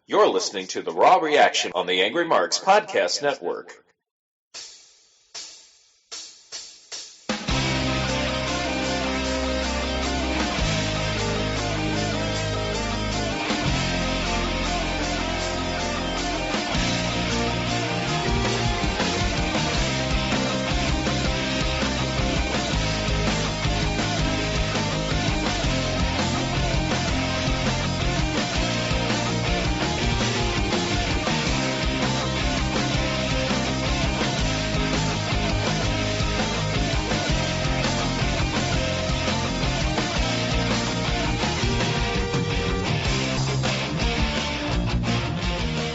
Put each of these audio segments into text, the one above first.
You're listening to The Raw Reaction on the Angry Marks Podcast Network.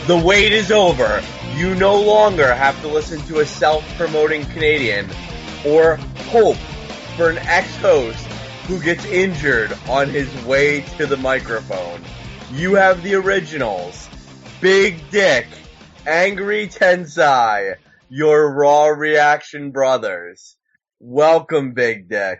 The wait is over. You no longer have to listen to a self-promoting Canadian or hope for an ex-host who gets injured on his way to the microphone. You have the originals. Big Dick, Angry Tensai, your Raw Reaction brothers. Welcome, Big Dick.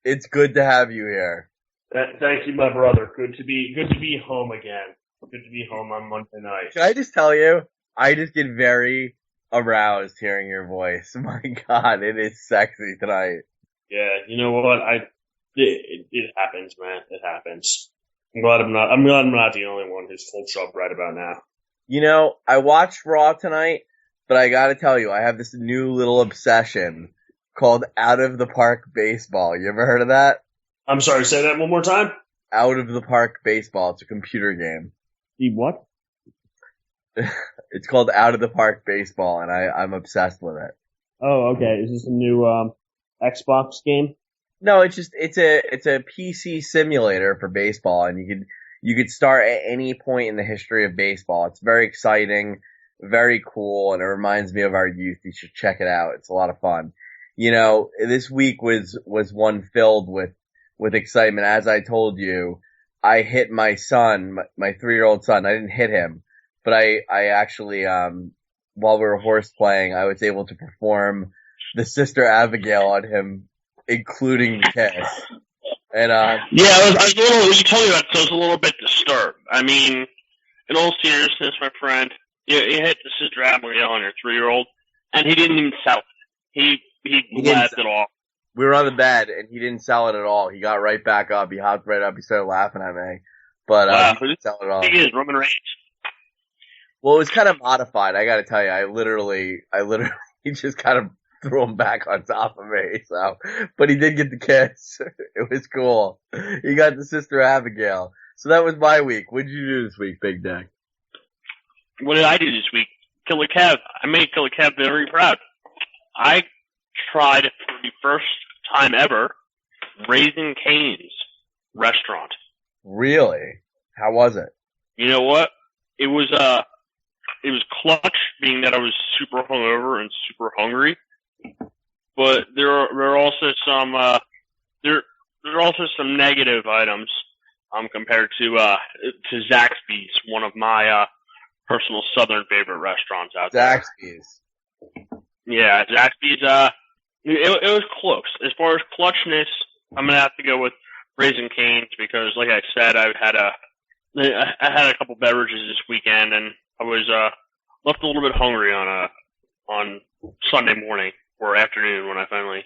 It's good to have you here. Thank you, my brother. Good to be home again. Good to be home on Monday night. Can I just tell you, I just get very aroused hearing your voice. My God, it is sexy tonight. Yeah, you know what? It happens, man. It happens. I'm glad I'm not the only one who's full chub right about now. You know, I watched Raw tonight, but I gotta tell you, I have this new little obsession called Out of the Park Baseball. You ever heard of that? I'm sorry, say that one more time? Out of the Park Baseball. It's a computer game. What? It's called Out of the Park Baseball, and I'm obsessed with it. Oh, okay. Is this a new Xbox game? No, it's a PC simulator for baseball, and you could start at any point in the history of baseball. It's very exciting, very cool, and it reminds me of our youth. You should check it out. It's a lot of fun. You know, this week was one filled with excitement. As I told you, I hit my son, my 3-year-old son. I didn't hit him, but I actually, while we were horse playing, I was able to perform the Sister Abigail on him, including the kiss. And, yeah, I was a little, when you told me that, so I was a little bit disturbed. I mean, in all seriousness, my friend, you hit the Sister Abigail on your 3-year-old, and he didn't even sell it. He laughed it off. We were on the bed, and he didn't sell it at all. He got right back up. He hopped right up. He started laughing at me. But, he didn't sell it at all. He is Roman Reigns. Well, it was kind of modified, I gotta tell you. I literally just kind of threw him back on top of me, so. But he did get the kiss. It was cool. He got the Sister Abigail. So that was my week. What did you do this week, Big Dick? What did I do this week? Killer Kev. I made Killer Kev very proud. I tried for the first time ever Raising Cane's restaurant. Really? How was it? You know what? It was clutch, being that I was super hungover and super hungry. But there are also some there are also some negative items compared to Zaxby's, one of my personal southern favorite restaurants out there. Zaxby's. Yeah, Zaxby's. It was close. As far as clutchness, I'm gonna have to go with Raising Cane's because, like I said, I had a couple beverages this weekend, and I was left a little bit hungry on Sunday morning or afternoon when I finally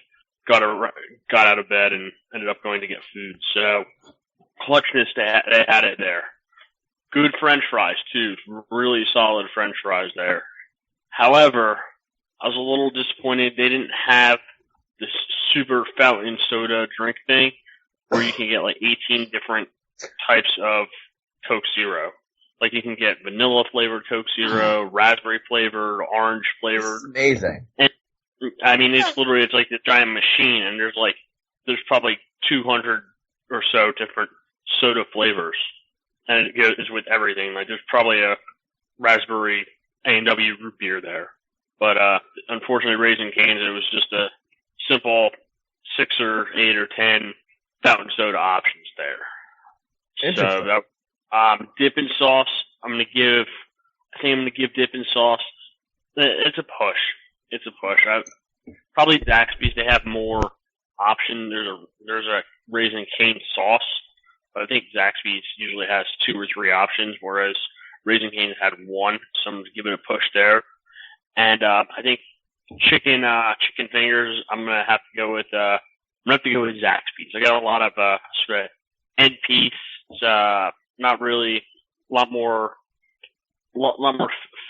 got out of bed and ended up going to get food. So clutchness, they had it there. Good French fries too, really solid French fries there. However, I was a little disappointed they didn't have this super fountain soda drink thing where you can get like 18 different types of Coke Zero. Like you can get vanilla flavored Coke Zero, raspberry flavored, orange flavored. It's amazing. And I mean, it's like this giant machine, and there's probably 200 or so different soda flavors, and it goes with everything. Like there's probably a raspberry A&W root beer there. But unfortunately, Raising Cane's, it was just a simple 6 or 8 or 10 fountain soda options there. So Dippin' Sauce, I think I'm gonna give Dippin' Sauce. It's a push. It's a push. Probably Zaxby's, they have more option. There's a Raising Cane sauce, but I think Zaxby's usually has 2 or 3 options, whereas Raising Cane's had one, so I'm giving a push there. And I think chicken fingers. I'm gonna have to go with Zaxby's. I got a lot of sort of end piece. Not really a lot more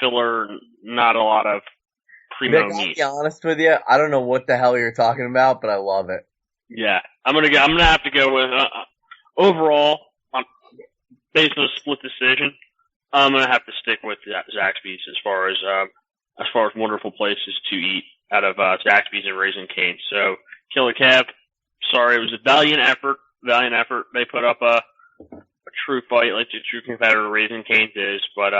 filler. Not a lot of primo Vic, I'll meat. be honest with you, I don't know what the hell you're talking about, but I love it. Yeah, I'm gonna have to go with overall, based on a split decision. I'm gonna have to stick with Zaxby's as far as wonderful places to eat out of Zaxby's and Raising Cane's. So Killer Kev, sorry, it was a valiant effort. They put up a true fight, like the true competitor Raising Cane's is, but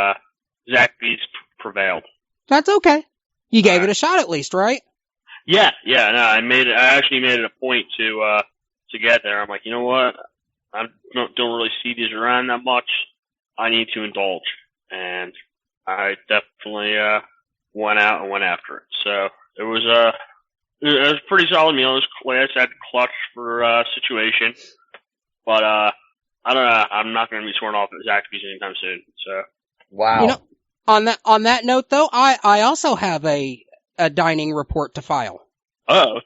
Zaxby's prevailed. That's okay. You gave it a shot at least, right? Yeah. No, I actually made it a point to get there. I'm like, you know what? I don't really see these around that much. I need to indulge, and I definitely went out and went after it. So it was a pretty solid meal. It was, like I said, clutch for situation, but I don't know. I'm not going to be sworn off at Zaxby's anytime soon. So Wow. You know, on that note, though, I also have a dining report to file. Oh,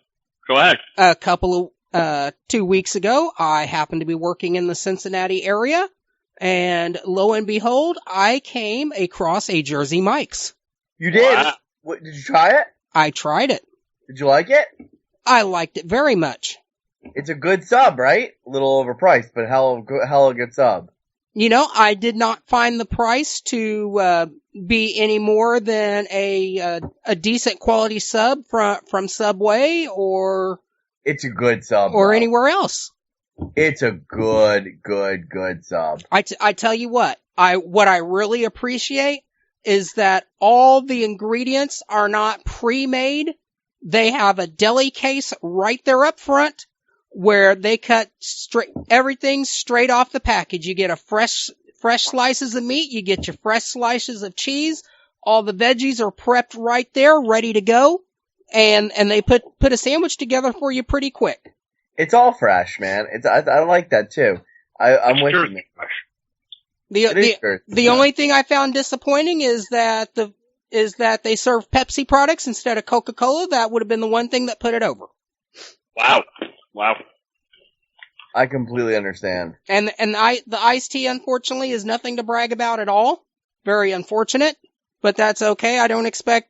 go ahead. A couple of 2 weeks ago, I happened to be working in the Cincinnati area, and lo and behold, I came across a Jersey Mike's. You did? Wow. What, did you try it? I tried it. Did you like it? I liked it very much. It's a good sub, right? A little overpriced, but hell of a good sub. You know, I did not find the price to be any more than a decent quality sub from Subway or It's a good sub. or bro. anywhere else. It's a good sub. I tell you what I really appreciate is that all the ingredients are not pre-made. They have a deli case right there up front where they cut everything straight off the package. You get a fresh slices of meat, you get your fresh slices of cheese, all the veggies are prepped right there, ready to go, and they put a sandwich together for you pretty quick. It's all fresh, man. I like that too. I'm with you. The only thing I found disappointing is that they serve Pepsi products instead of Coca-Cola. That would have been the one thing that put it over. Wow. I completely understand. And the iced tea, unfortunately, is nothing to brag about at all. Very unfortunate, but that's okay. I don't expect,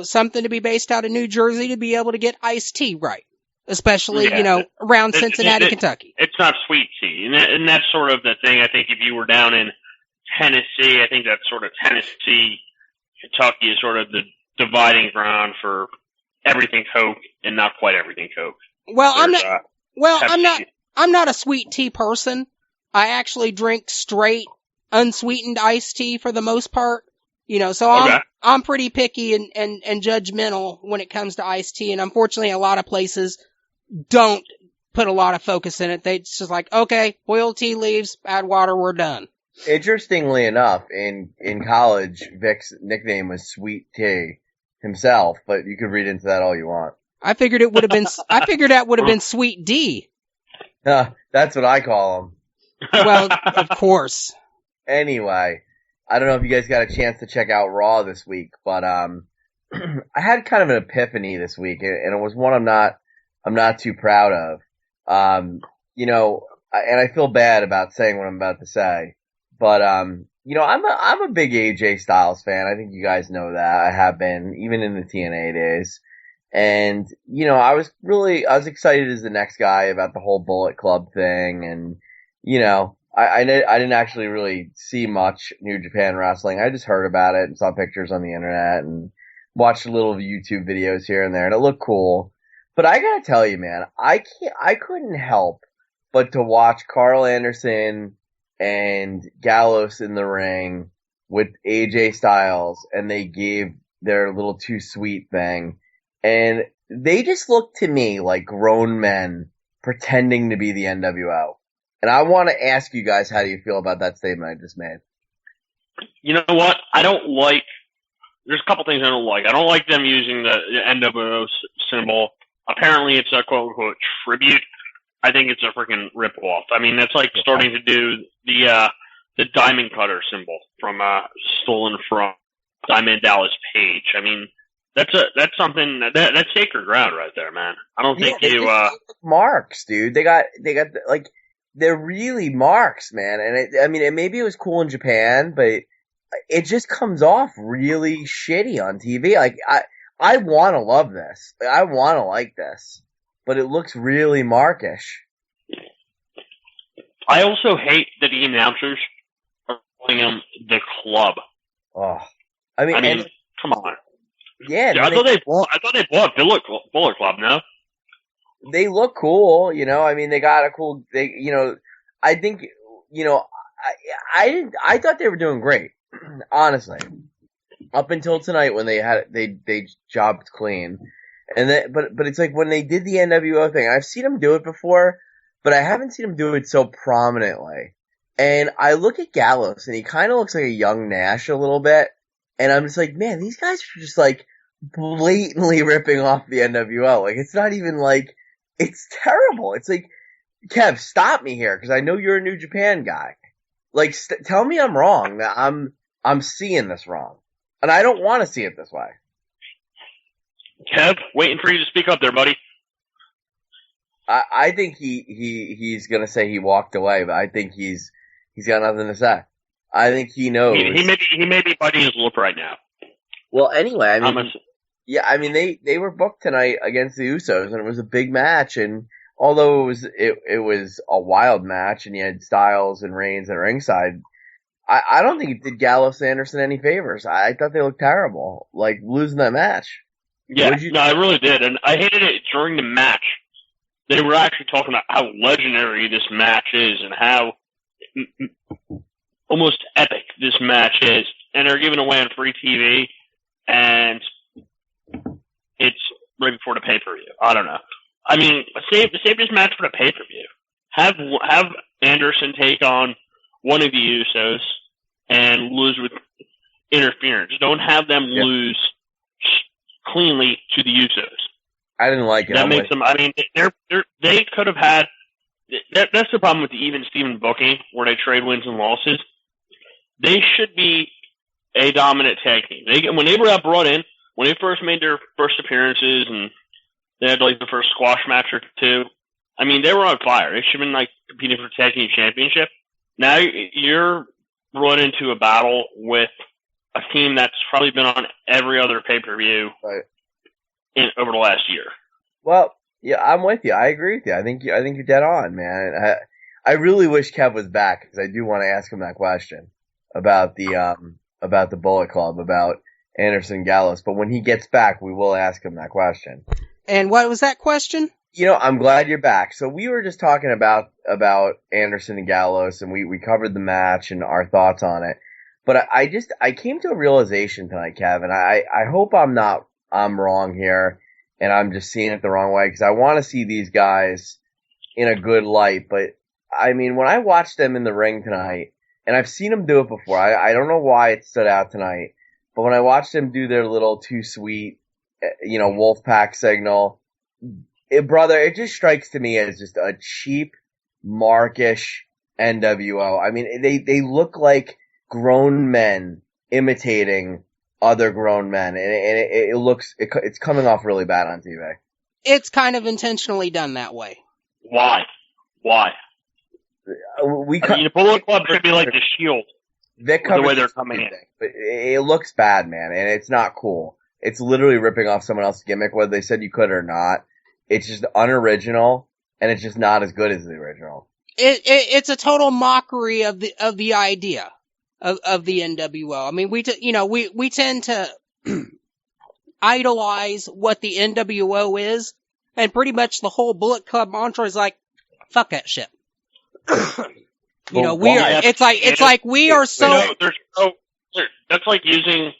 something to be based out of New Jersey to be able to get iced tea right. Especially, around Cincinnati, Kentucky. It's not sweet tea. And that's sort of the thing. I think if you were down in Tennessee, I think that sort of Tennessee, Kentucky is sort of the dividing ground for everything Coke and not quite everything Coke. Well, I'm not a sweet tea person. I actually drink straight, unsweetened iced tea for the most part. So Okay. I'm pretty picky and judgmental when it comes to iced tea, and unfortunately a lot of places don't put a lot of focus in it. It's just like, okay, boil tea leaves, add water, we're done. Interestingly enough, in college, Vic's nickname was Sweet Tea himself, but you could read into that all you want. I figured that would have been Sweet D. That's what I call him. Well, of course. Anyway, I don't know if you guys got a chance to check out Raw this week, but I had kind of an epiphany this week, and it was one I'm not too proud of. And I feel bad about saying what I'm about to say, but I'm a big AJ Styles fan. I think you guys know that. I have been, even in the TNA days. And, I was excited as the next guy about the whole Bullet Club thing, and, I didn't actually really see much New Japan wrestling. I just heard about it and saw pictures on the internet and watched little YouTube videos here and there, and it looked cool. But I gotta tell you, man, I couldn't help but to watch Carl Anderson and Gallows in the ring with AJ Styles, and they gave their little too sweet thing, and they just looked to me like grown men pretending to be the NWO. And I want to ask you guys, how do you feel about that statement I just made? You know what? There's a couple things I don't like. I don't like them using the NWO symbol. Apparently it's a quote-unquote tribute. I think it's a freaking rip-off. I mean, that's like starting to do the the diamond cutter symbol from stolen from Diamond Dallas Page. I mean, that's something that's sacred ground right there, man. I don't think you marks, dude. They got like they're really marks, man. And maybe it was cool in Japan, but it just comes off really shitty on TV. Like I want to love this. Like, I want to like this, but it looks really markish. I also hate that the announcers are calling them the club. Oh, I mean, come on. Yeah, I thought they bought Bullet Club. No, they look cool. You know, I mean, they got a cool. I think, I thought they were doing great. Honestly, up until tonight when they jobbed clean, and then but it's like when they did the NWO thing. I've seen them do it before, but I haven't seen him do it so prominently. And I look at Gallows, and he kind of looks like a young Nash a little bit. And I'm just like, man, these guys are just like blatantly ripping off the NWO. Like, it's not even like, it's terrible. It's like, Kev, stop me here, because I know you're a New Japan guy. Like, tell me I'm wrong, that I'm seeing this wrong. And I don't want to see it this way. Kev, waiting for you to speak up there, buddy. I think he's gonna say he walked away, but I think he's got nothing to say. I think he knows. He may be biting his lip right now. Well, anyway, I mean, they were booked tonight against the Usos, and it was a big match. And although it was a wild match, and you had Styles and Reigns at ringside, I don't think it did Gallows and Anderson any favors. I thought they looked terrible, like losing that match. Yeah, no, I really did, and I hated it during the match. They were actually talking about how legendary this match is and how almost epic this match is. And they're giving away on free TV, and it's right before the pay-per-view. I don't know. I mean, save this match for the pay-per-view. Have Anderson take on one of the Usos and lose with interference. Don't have them lose cleanly to the Usos. I didn't like it. That makes them. I mean, they could have had. That's the problem with the even Steven booking, where they trade wins and losses. They should be a dominant tag team. When they were brought in, when they first made their first appearances, and they had like the first squash match or two. I mean, they were on fire. They should have been like competing for the tag team championship. Now you're brought into a battle with a team that's probably been on every other pay-per-view over the last year. Well, yeah, I'm with you. I agree with you. I think you're dead on, man. I really wish Kev was back, because I do want to ask him that question about the Bullet Club, about Anderson Gallows. But when he gets back, we will ask him that question. And what was that question? You know, I'm glad you're back. So we were just talking about Anderson and Gallows, and we covered the match and our thoughts on it. But I came to a realization tonight, Kevin. I hope I'm wrong here, and I'm just seeing it the wrong way, because I want to see these guys in a good light. But I mean, when I watched them in the ring tonight, and I've seen them do it before, I don't know why it stood out tonight, but when I watched them do their little too sweet, Wolfpack signal, it just strikes to me as just a cheap, markish NWO. I mean, they look like grown men imitating other grown men, and it's coming off really bad on TV. It's kind of intentionally done that way. Why? The Bullet Club should be like the Shield. The way they're coming in. But it looks bad, man, and it's not cool. It's literally ripping off someone else's gimmick, whether they said you could or not. It's just unoriginal, and it's just not as good as the original. It's a total mockery of the idea of the NWO. I mean, we tend to idolize what the NWO is, and pretty much the whole Bullet Club mantra is like, fuck that shit. It's like we are so. That's like using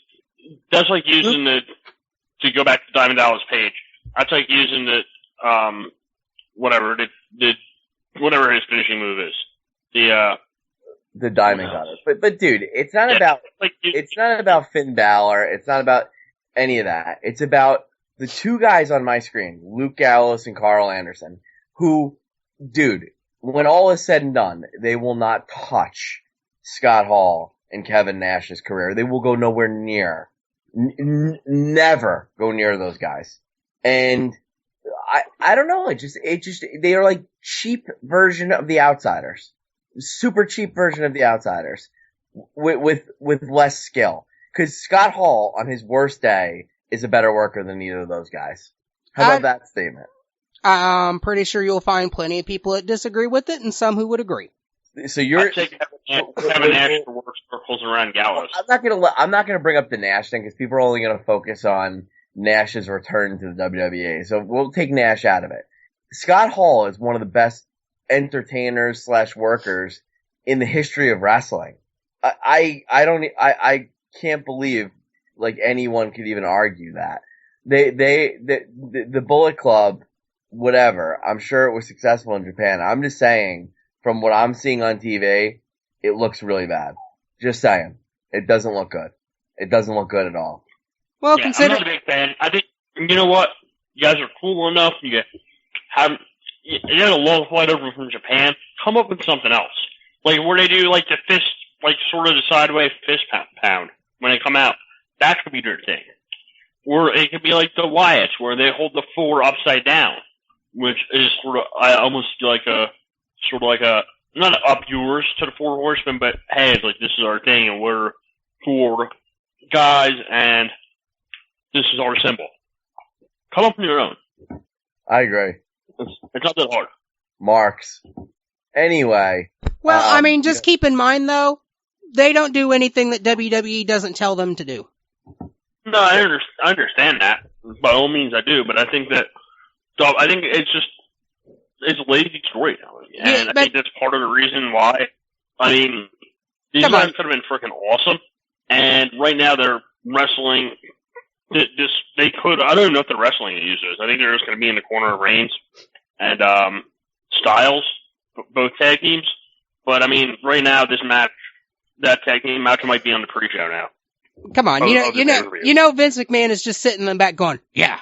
to go back to Diamond Dallas Page. That's like using whatever his finishing move is. The Diamond Cutter. But dude, it's not about Finn Balor. It's not about any of that. It's about the two guys on my screen, Luke Gallows and Carl Anderson, who, dude, when all is said and done, they will not touch Scott Hall and Kevin Nash's career. They will go nowhere near, never go near those guys. And I don't know. They are like cheap version of the Outsiders, super cheap version of the Outsiders with less skill. Cause Scott Hall on his worst day is a better worker than either of those guys. How about that statement? I'm pretty sure you'll find plenty of people that disagree with it and some who would agree. So you're Kevin Nash to work circles around Gallows. I'm not gonna bring up the Nash thing because people are only gonna focus on Nash's return to the WWE. So we'll take Nash out of it. Scott Hall is one of the best entertainers / workers in the history of wrestling. I can't believe like anyone could even argue that. The Bullet Club, whatever, I'm sure it was successful in Japan. I'm just saying, from what I'm seeing on TV, it looks really bad. Just saying. It doesn't look good. It doesn't look good at all. Well, I'm not a big fan. I think, you know what? You guys are cool enough. You had a long flight over from Japan. Come up with something else. Like where they do like the fist, like sort of the sideways fist pound when they come out. That could be their thing. Or it could be like the Wyatts where they hold the four upside down, which is sort of, I almost feel like not up yours to the Four Horsemen, but hey, it's like this is our thing and we're four guys and this is our symbol. Come up with your own. I agree. It's not that hard. Marks. Anyway. Well, I mean, just keep in mind though, they don't do anything that WWE doesn't tell them to do. No, I understand that. By all means I do, but I think it's lazy storytelling. And I think that's part of the reason why. I mean, these guys could have been freaking awesome. And right now they're wrestling. They could. I don't even know if they're wrestling users. I think they're just going to be in the corner of Reigns and Styles, both tag teams. But I mean, right now this match, that tag team match might be on the pre-show now. Come on, you know, Vince McMahon is just sitting in the back going, yeah,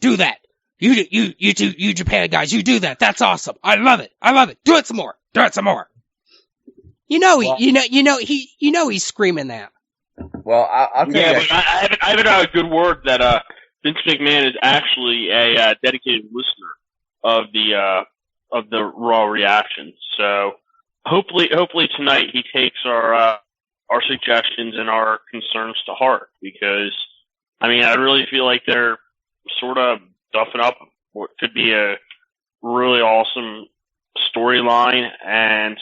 do that. You Japan guys, you do that. That's awesome. I love it. Do it some more. You know he's screaming that. Well, I'll tell you. Yeah, but I haven't had a good word that Vince McMahon is actually a dedicated listener of the Raw reaction. So hopefully tonight he takes our suggestions and our concerns to heart, because I mean I really feel like they're sort of duffing up what could be a really awesome storyline. And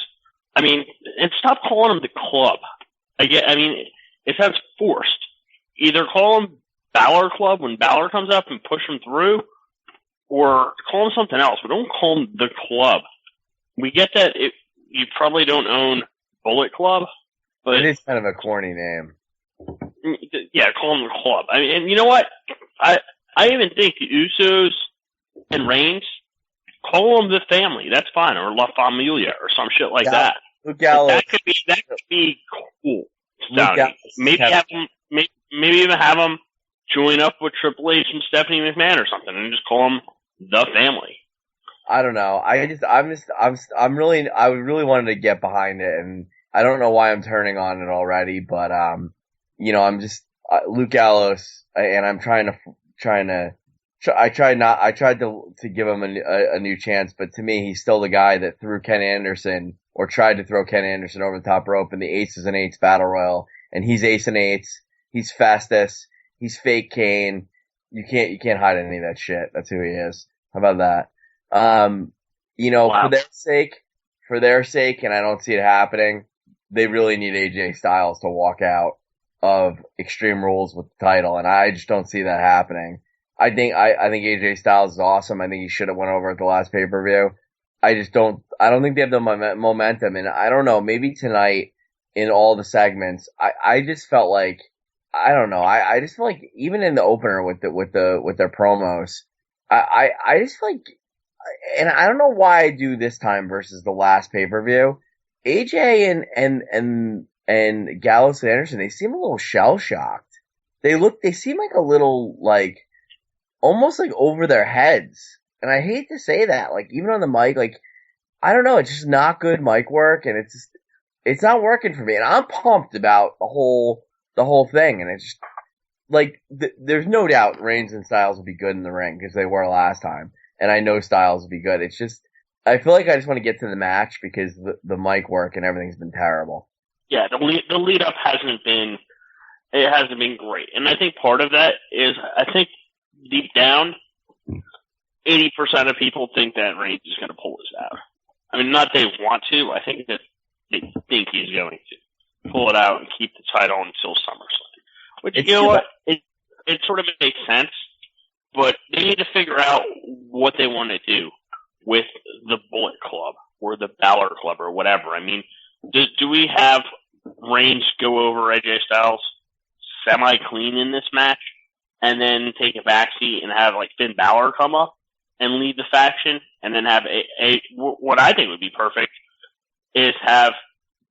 I mean, and stop calling them the club. I mean, it sounds forced. Either call them Balor Club when Balor comes up and push them through, or call them something else, but don't call them the club. We get that you probably don't own Bullet Club, but it is kind of a corny name. Yeah, call them the club. I mean, and you know what? I even think the Usos and Reigns, call them the family. That's fine, or La Familia, or some shit like that. Luke Gallows. That could be cool. Maybe even have them join up with Triple H and Stephanie McMahon or something, and just call them the family. I don't know. I really wanted to get behind it, and I don't know why I'm turning on it already, but I'm just Luke Gallows, and I'm I tried to give him a new chance, but to me, he's still the guy that threw Ken Anderson, or tried to throw Ken Anderson over the top rope in the Aces and Eights Battle Royal, and he's Ace and Eights, he's fastest, he's fake Kane. You can't hide any of that shit. That's who he is. How about that? Wow. For their sake, and I don't see it happening, they really need AJ Styles to walk out of Extreme Rules with the title, and I just don't see that happening. I think AJ Styles is awesome. I think he should have went over at the last pay-per-view. I don't think they have the momentum, and I don't know, maybe tonight in all the segments, I just felt like, I don't know, I just feel like even in the opener with their promos, I just feel like, and I don't know why I do this time versus the last pay-per-view, AJ and Gallows and Anderson, they seem a little shell-shocked. They seem like a little, like, almost like over their heads. And I hate to say that, like, even on the mic, like, I don't know, it's just not good mic work, and it's just, it's not working for me, and I'm pumped about the whole thing, and it's just like there's no doubt Reigns and Styles will be good in the ring because they were last time, and I know Styles will be good. It's just I feel like I just want to get to the match because the mic work and everything's been terrible. Yeah, the lead up hasn't been great, and I think part of that is I think deep down, 80% of people think that Reigns is going to pull this out. I mean, not they want to. I think that they think he's going to pull it out and keep the title until SummerSlam. Which, you know what? It sort of makes sense, but they need to figure out what they want to do with the Bullet Club or the Balor Club or whatever. I mean, do we have Reigns go over AJ Styles semi-clean in this match and then take a backseat and have like Finn Balor come up and lead the faction and then have what I think would be perfect is have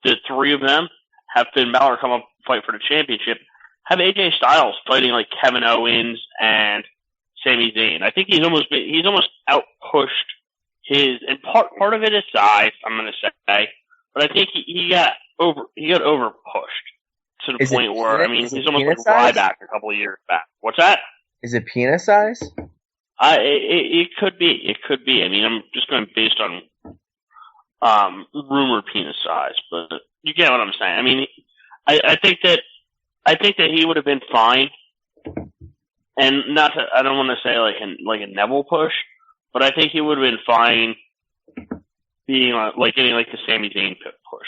the three of them have Finn Balor come up and fight for the championship, have AJ Styles fighting like Kevin Owens and Sami Zayn. I think he's almost outpushed his, and part of it is size, I'm going to say, but I think he got over pushed to the point where, I mean, he's almost like Ryback a couple of years back. What's that? Is it penis size? It could be. It could be. I mean, I'm just going based on rumored penis size, but you get what I'm saying. I mean, I think that he would have been fine, and I don't want to say like a Neville push, but I think he would have been fine being like getting like the Sami Zayn push,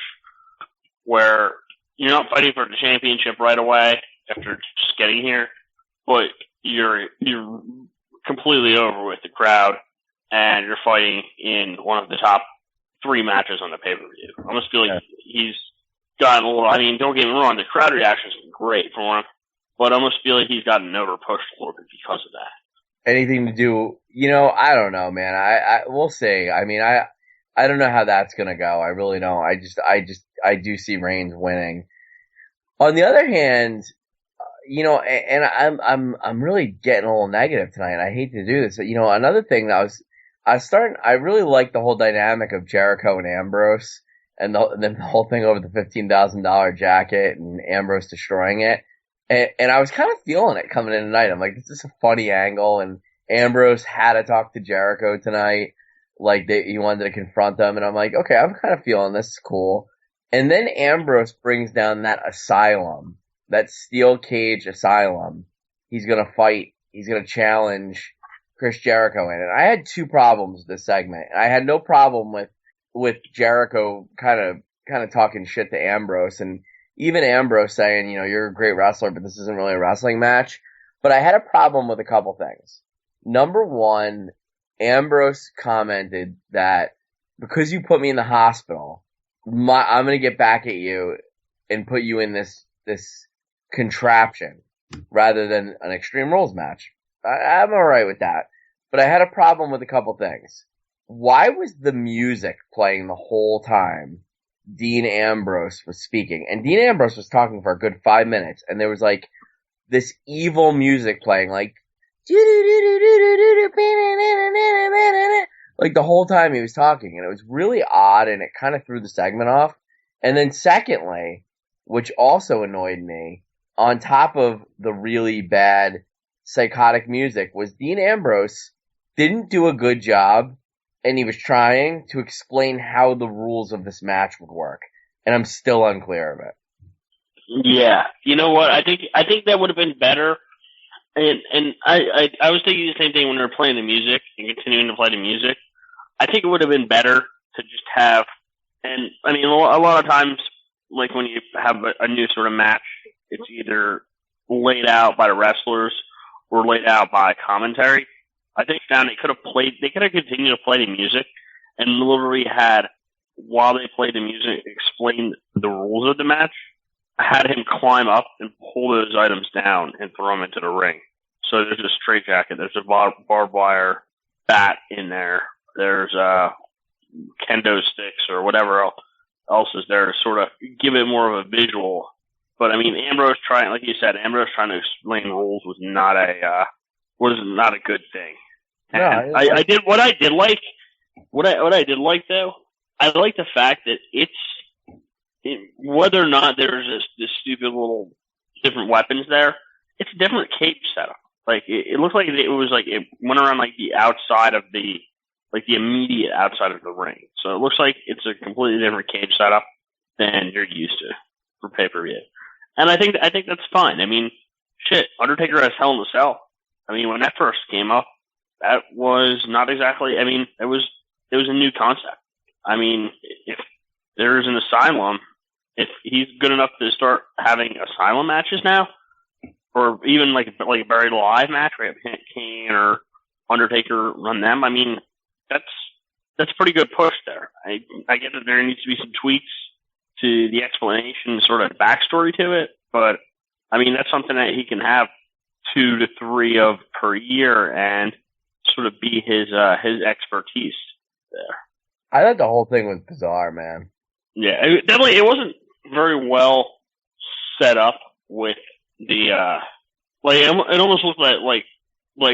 where you're not fighting for the championship right away after just getting here, but you're completely over with the crowd, and you're fighting in one of the top 3 matches on the pay-per-view. I almost feel like he's gotten a little, I mean, don't get me wrong, the crowd reaction's been great for him, but I almost feel like he's gotten over-pushed a little bit because of that. Anything to do, I don't know, man. We'll see. I mean, I don't know how that's gonna go. I really don't. I do see Reigns winning. On the other hand, and I'm really getting a little negative tonight, and I hate to do this. Another thing that I really like the whole dynamic of Jericho and Ambrose, and the whole thing over the $15,000 jacket and Ambrose destroying it. And I was kind of feeling it coming in tonight. I'm like, this is a funny angle, and Ambrose had to talk to Jericho tonight. Like, he wanted to confront them, and I'm like, okay, I'm kind of feeling this is cool. And then Ambrose brings down that asylum, that steel cage asylum. He's gonna fight. He's gonna challenge Chris Jericho in it. I had 2 problems with this segment. I had no problem with Jericho kind of talking shit to Ambrose, and even Ambrose saying, you're a great wrestler, but this isn't really a wrestling match. But I had a problem with a couple things. Number one, Ambrose commented that because you put me in the hospital, I'm going to get back at you and put you in this contraption rather than an Extreme Rules match. I'm alright with that. But I had a problem with a couple things. Why was the music playing the whole time Dean Ambrose was speaking? And Dean Ambrose was talking for a good 5 minutes, and there was like this evil music playing, like the whole time he was talking, and it was really odd, and it kind of threw the segment off. And then secondly, which also annoyed me, on top of the really bad psychotic music, was Dean Ambrose didn't do a good job, and he was trying to explain how the rules of this match would work, and I'm still unclear of it. Yeah, you know what? I think that would have been better. And I was thinking the same thing when they were playing the music and continuing to play the music. I think it would have been better to just have, and I mean, a lot of times, like when you have a new sort of match, it's either laid out by the wrestlers or laid out by commentary. I think they could have continued to play the music and literally had, while they played the music, explain the rules of the match, had him climb up and pull those items down and throw them into the ring. So there's a straitjacket, there's a barbed wire bat in there, there's kendo sticks or whatever else is there to sort of give it more of a visual. But I mean, Ambrose trying to explain rules was not a good thing. And No, I did what I did like though. I like the fact that whether or not there's this stupid little different weapons there, it's a different cage setup. Like it looked like it was like it went around like the outside of the immediate outside of the ring. So it looks like it's a completely different cage setup than you're used to for pay-per-view. And I think that's fine. I mean, shit, Undertaker has Hell in a Cell. I mean, when that first came up, that was not exactly. I mean, it was a new concept. I mean, if there's an Asylum, if he's good enough to start having Asylum matches now, or even like a Buried Alive match where Kane or Undertaker run them, I mean, that's a pretty good push there. I get that there needs to be some tweaks to the explanation, sort of backstory to it, but I mean, that's something that he can have 2 to 3 of per year and sort of be his expertise there. I thought the whole thing was bizarre, man. Yeah, definitely. It wasn't very well set up with the it almost looked like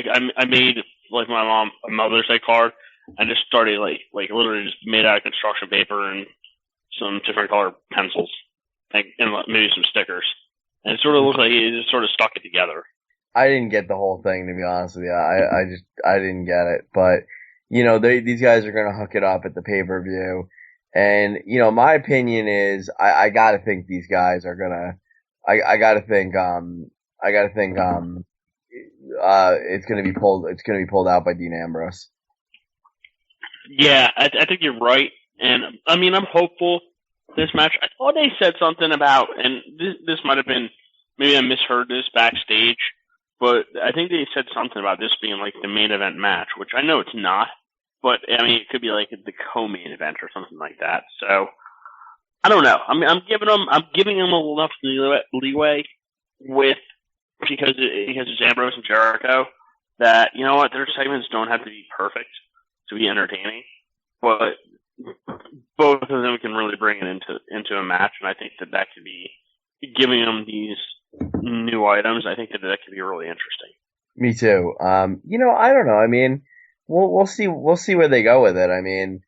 I made like my mom a Mother's Day card and just started like literally just made out of construction paper and some different colored pencils and maybe some stickers, and it sort of looked like it just sort of stuck it together. I didn't get the whole thing, to be honest with you. I didn't get it, but you know, these guys are gonna hook it up at the pay-per-view. And, you know, my opinion is, I gotta think these guys are gonna, I gotta think, it's gonna be pulled out by Dean Ambrose. Yeah, I think you're right. And, I mean, I'm hopeful this match. I thought they said something about, and this might have been, maybe I misheard this backstage, but I think they said something about this being like the main event match, which I know it's not. But, I mean, it could be like the co-main event or something like that. So, I don't know. I mean, I'm giving them enough leeway because it's Ambrose and Jericho that, you know what, their segments don't have to be perfect to be entertaining. But both of them can really bring it into a match. And I think that could be, giving them these new items, I think that could be really interesting. Me too. You know, I don't know. I mean, we'll see where they go with it. I mean,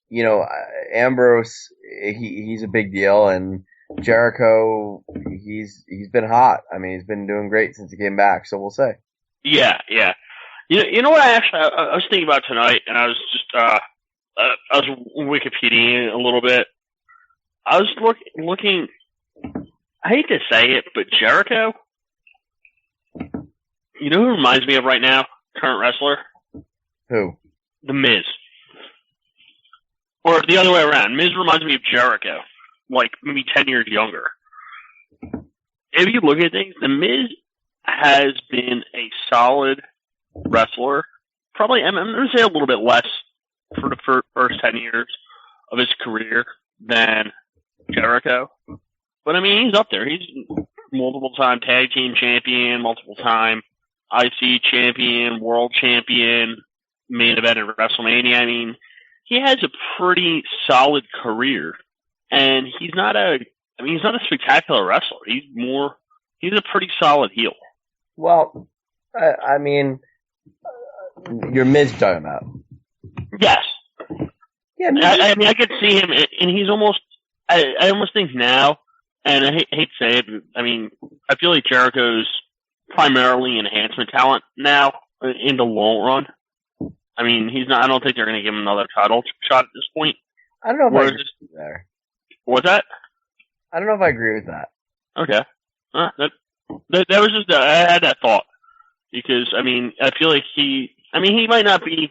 you know, Ambrose, he's a big deal, and Jericho, he's been hot. I mean, he's been doing great since he came back, so we'll see. Yeah. You know what I was thinking about tonight, and I was just, I was Wikipediaing a little bit. I was looking, I hate to say it, but Jericho, you know who reminds me of right now? Current wrestler? Who? The Miz. Or the other way around. Miz reminds me of Jericho. Like, maybe 10 years younger. If you look at things, The Miz has been a solid wrestler. Probably, I'm going to say a little bit less for the first 10 years of his career than Jericho. But, I mean, he's up there. He's multiple-time tag team champion, multiple-time IC champion, world champion, main event at WrestleMania. I mean, he has a pretty solid career, and he's not a spectacular wrestler. He's a pretty solid heel. Well, I mean, you're Miz talking about. Yes. Yeah, I mean, I could see him, and he's almost, I almost think now, and I hate to say it, but, I mean, I feel like Jericho's primarily enhancement talent now in the long run. I mean, he's not. I don't think they're going to give him another title shot at this point. I don't know if I agree with that. What's that? I don't know if I agree with that. Okay. That was just I had that thought because I mean I feel like he might not be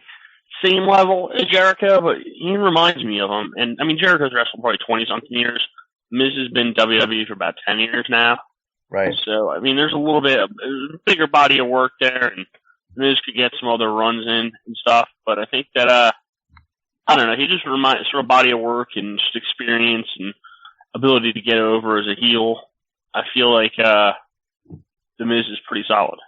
same level as Jericho, but he reminds me of him. And I mean Jericho's wrestled probably 20-something years. Miz has been WWE for about 10 years now. Right. So, I mean, there's a little bit of a bigger body of work there, and Miz could get some other runs in and stuff. But I think that, I don't know, he just reminds sort of body of work and just experience and ability to get over as a heel. I feel like The Miz is pretty solid.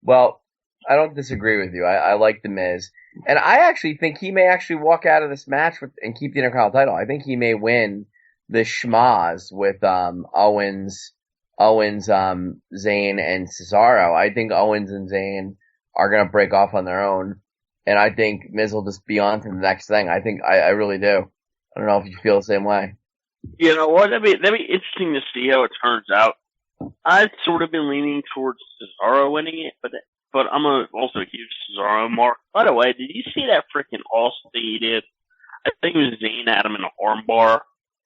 Well, I don't disagree with you. I like The Miz. And I actually think he may actually walk out of this match and keep the Intercontinental title. I think he may win the schmaz with Owens, Zayn, and Cesaro. I think Owens and Zayn are going to break off on their own. And I think Miz will just be on to the next thing. I really do. I don't know if you feel the same way. You know what? That'd be interesting to see how it turns out. I've sort of been leaning towards Cesaro winning it, but I'm also a huge Cesaro mark. By the way, did you see that freaking awesome thing he did? I think it was Zayn had him in an armbar,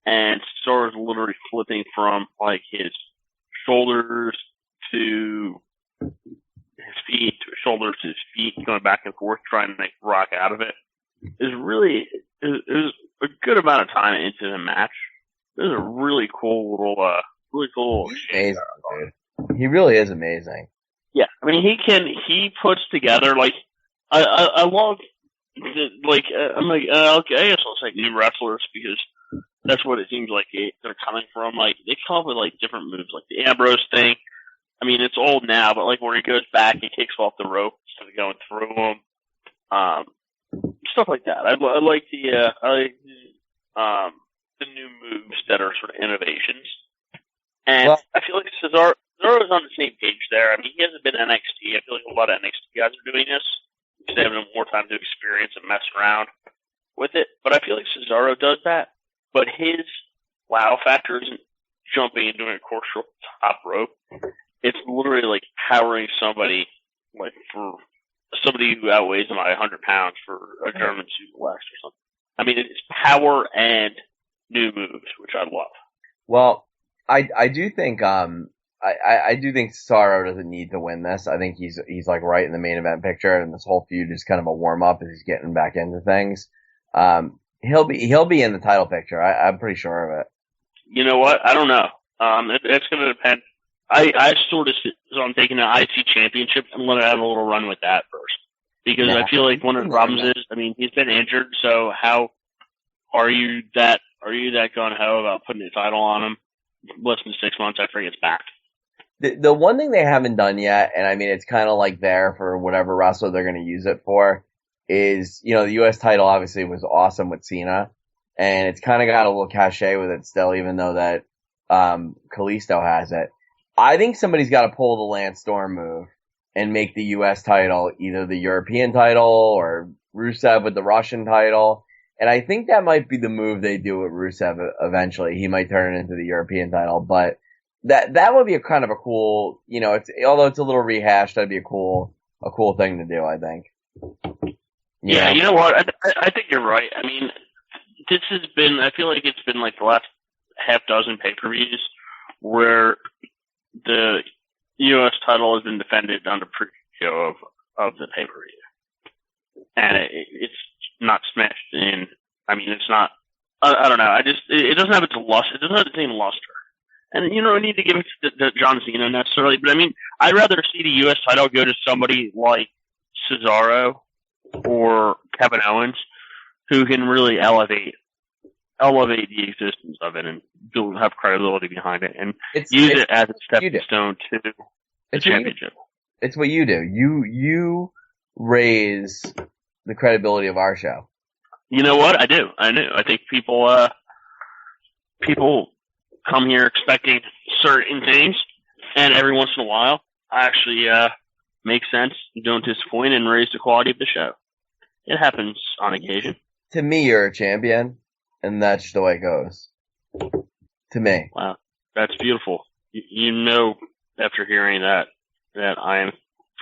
and Cesaro's literally flipping from like his shoulders to his feet, to his shoulders to his feet, going back and forth, trying to make Rock out of it. It was a good amount of time into the match. It was a really cool little Amazing, dude. He really is amazing. Yeah, I mean he puts together like I love I'm like okay, I guess I'll say new wrestlers because that's what it seems like they're coming from. Like they come up with like different moves, like the Ambrose thing. I mean it's old now, but like where he goes back, he kicks off the rope instead of going through them. Stuff like that. I like the new moves that are sort of innovations. And I feel like Cesaro's on the same page there. I mean, he hasn't been NXT. I feel like a lot of NXT guys are doing this because they have more time to experience and mess around with it. But I feel like Cesaro does that. But his wow factor isn't jumping and doing a core top rope. It's literally like powering somebody, like for somebody who outweighs him by 100 pounds for a German suplex or something. I mean, it's power and new moves, which I love. Well, I do think I do think Cesaro doesn't need to win this. I think he's like right in the main event picture, and this whole feud is kind of a warm up as he's getting back into things. He'll be in the title picture. I'm pretty sure of it. You know what? I don't know. It's going to depend. I sort of on taking the IC championship and let it have a little run with that first, because I feel like one of the problems is, I mean, he's been injured, so how are you that gung ho about putting the title on him? Less than 6 months after he gets back. The one thing they haven't done yet, and I mean it's kind of like there for whatever wrestler they're going to use it for, is, you know, the U.S. title obviously was awesome with Cena, and it's kind of got a little cachet with it still, even though that Kalisto has it. I think somebody's got to pull the Lance Storm move and make the U.S. title either the European title or Rusev with the Russian title. And I think that might be the move they do with Rusev eventually. He might turn it into the European title, but that would be a kind of a cool, you know, although it's a little rehashed, that'd be a cool thing to do, I think. You know what? I think you're right. I mean, I feel like it's been like the last half dozen pay-per-views where the U.S. title has been defended on the pre-show of the pay-per-view. And it's not smashed in. I mean, it's not. I don't know. It doesn't have its luster. It doesn't have the same luster. And you don't need to give it to John Cena necessarily. But I mean, I'd rather see the U.S. title go to somebody like Cesaro or Kevin Owens, who can really elevate the existence of it and have credibility behind it, and use it as a stepping stone to the championship. It's what you do. You raise the credibility of our show. You know what? I do. I think people come here expecting certain things, and every once in a while, I actually make sense, don't disappoint, and raise the quality of the show. It happens on occasion. To me, you're a champion, and that's just the way it goes. To me. Wow, that's beautiful. You know, after hearing that I am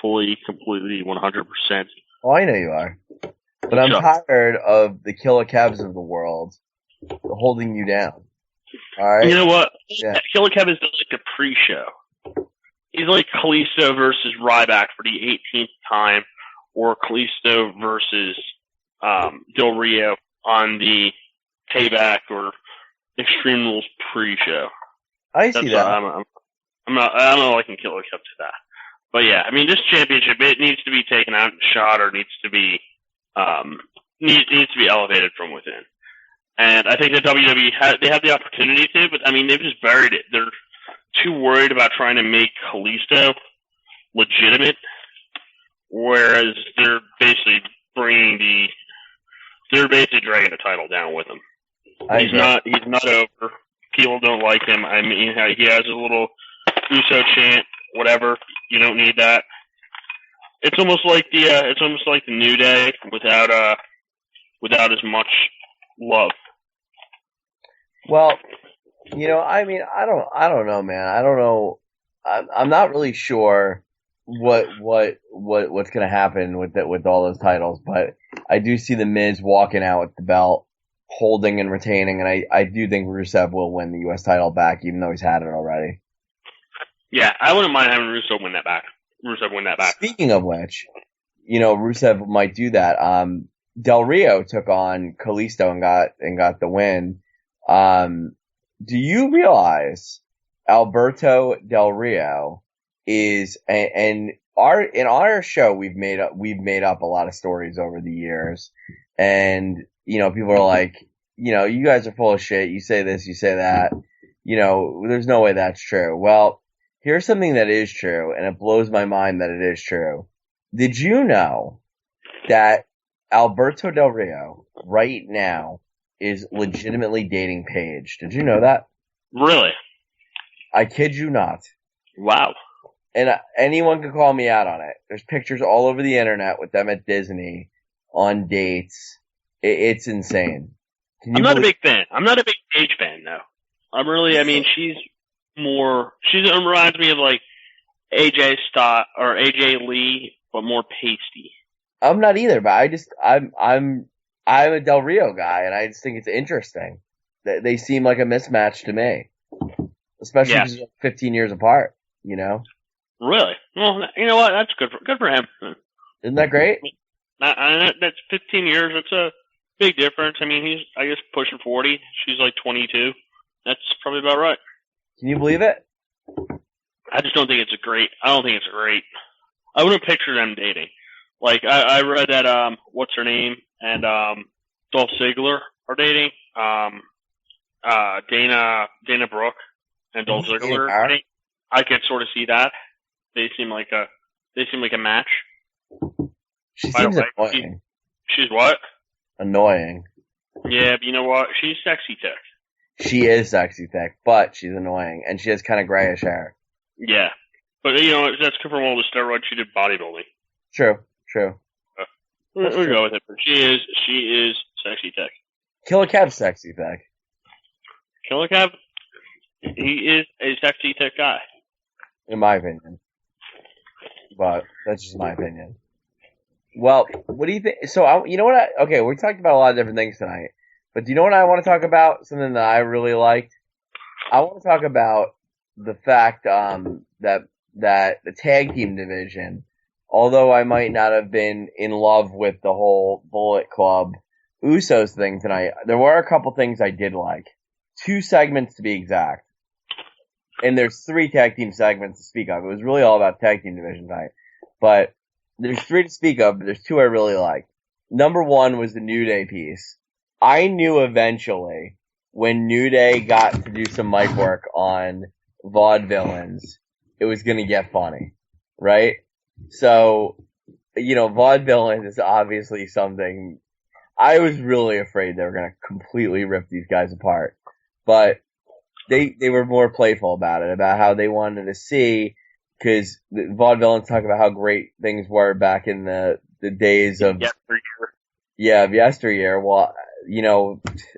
fully, completely, 100%. Oh, I know you are. But I'm tired of the Killer Kevs of the world holding you down. Alright? You know what? Yeah. Killer Kev is like a pre-show. He's like Kalisto versus Ryback for the 18th time, or Kalisto versus Del Rio on the Payback or Extreme Rules pre-show. I see that. I'm not liking Killer Kev to that. But yeah, I mean, this championship, it needs to be taken out and shot, or needs to be elevated from within. And I think that WWE they have the opportunity to, but I mean, they've just buried it. They're too worried about trying to make Kalisto legitimate, whereas they're basically dragging the title down with him. He's not over. People don't like him. I mean, he has a little Uso chant, whatever. You don't need that. It's almost like the New Day without as much love. Well, I mean, I don't know, man. I don't know. I'm not really sure what's gonna happen with all those titles, but I do see the Miz walking out with the belt, holding and retaining, and I do think Rusev will win the U.S. title back, even though he's had it already. Yeah, I wouldn't mind having Rusev win that back. Speaking of which, Rusev might do that. Del Rio took on Kalisto and got the win. Do you realize Alberto Del Rio is in our show we've made up a lot of stories over the years, and people are like, you guys are full of shit. You say this, you say that. There's no way that's true. Well, here's something that is true, and it blows my mind that it is true. Did you know that Alberto Del Rio right now is legitimately dating Paige? Did you know that? Really? I kid you not. Wow. And anyone can call me out on it. There's pictures all over the internet with them at Disney on dates. It's insane. I'm not a big fan. I'm not a big Paige fan, though. I mean, she reminds me of like AJ Stott or AJ Lee, but more pasty. I'm not either, but I'm a Del Rio guy, and I just think it's interesting. They seem like a mismatch to me. Especially because they're 15 years apart, Really? Well, you know what? That's good for him. Isn't that great? That's 15 years. That's a big difference. I mean, he's, I guess, pushing 40. She's like 22. That's probably about right. Can you believe it? I just don't think it's great. I wouldn't picture them dating. Like, I read that, what's her name, and, Dolph Ziggler are dating. Dana Brooke and Dolph Ziggler are dating. I could sort of see that. They seem like a match. She seems annoying. She's what? Annoying. Yeah, but you know what? She's sexy thick. She is sexy thick, but she's annoying, and she has kind of grayish hair. Yeah. But, that's good from all the steroids she did bodybuilding. True. We'll go with it, but she is sexy thick. Killer Kev's sexy thick. Killer Kev, he is a sexy thick guy. In my opinion. But that's just my opinion. Well, what do you think? So, you know what? Okay, we talked about a lot of different things tonight. But do you know what I want to talk about? Something that I really liked? I want to talk about the fact that the tag team division, although I might not have been in love with the whole Bullet Club Usos thing tonight, there were a couple things I did like. 2 segments to be exact. And there's 3 tag team segments to speak of. It was really all about tag team division tonight. But there's 3 to speak of, but there's 2 I really liked. Number 1 was the New Day piece. I knew eventually when New Day got to do some mic work on Vaudevillains, it was gonna get funny. Right? So, Vaudevillains is obviously something. I was really afraid they were gonna completely rip these guys apart. But they were more playful about it, about how they wanted to see, because the Vaudevillains talk about how great things were back in the days of yesteryear. Well,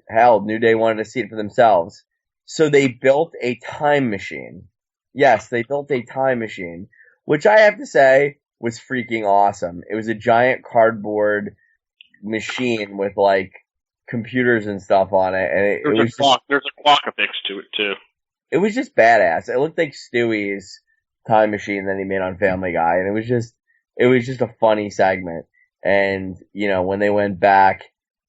hell, New Day wanted to see it for themselves. So they built a time machine. Yes, they built a time machine, which I have to say was freaking awesome. It was a giant cardboard machine with like computers and stuff on it, and there's a clock affixed to it too. It was just badass. It looked like Stewie's time machine that he made on Family Guy, and it was just a funny segment. And when they went back,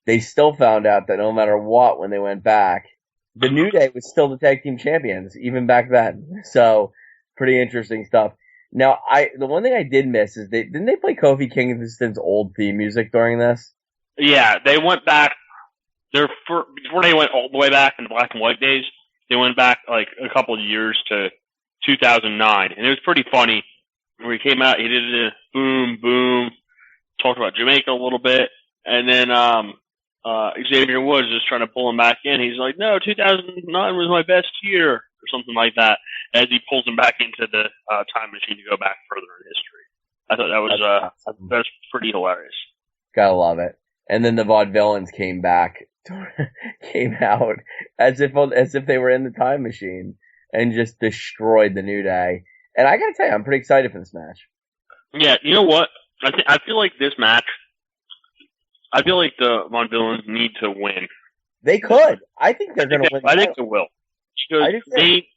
they still found out that no matter what, when they went back, the New Day was still the tag team champions even back then. So pretty interesting stuff. Now, the one thing I did miss is didn't they play Kofi Kingston's old theme music during this? Yeah, they went back. Before they went all the way back in the black and white days, they went back like a couple of years to 2009, and it was pretty funny. When he came out, he did a boom, boom, talked about Jamaica a little bit, and then Xavier Woods is trying to pull him back in. He's like, "No, 2009 was my best year," or something like that, as he pulls him back into the time machine to go back further in history. I thought that was pretty hilarious. Gotta love it. And then the Vaudevillains came back came out as if they were in the time machine and just destroyed the New Day. And I gotta tell you, I'm pretty excited for this match. Yeah, you know what? I feel like this match. I feel like the Vaudevillains need to win. They could. I think they're going to win. I think they will because they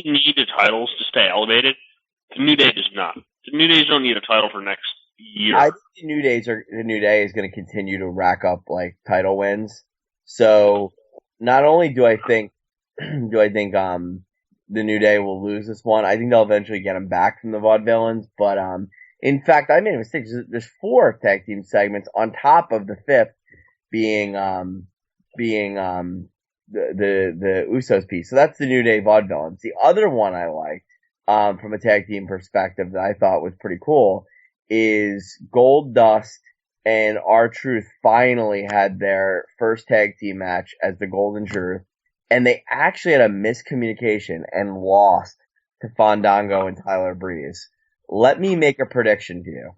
need the titles to stay elevated. The New Day does not. The New Days don't need a title for next year. I think the New Day is going to continue to rack up like title wins. So not only do I think the New Day will lose this one, I think they'll eventually get them back from the Vaudevillains. But in fact, I made a mistake. There's 4 tag team segments on top of the 5th being the Usos piece. So that's the New Day Vaudevillains. The other one I liked from a tag team perspective that I thought was pretty cool is Goldust and R-Truth finally had their first tag team match as the Golden Truth, and they actually had a miscommunication and lost to Fandango and Tyler Breeze. Let me make a prediction to you.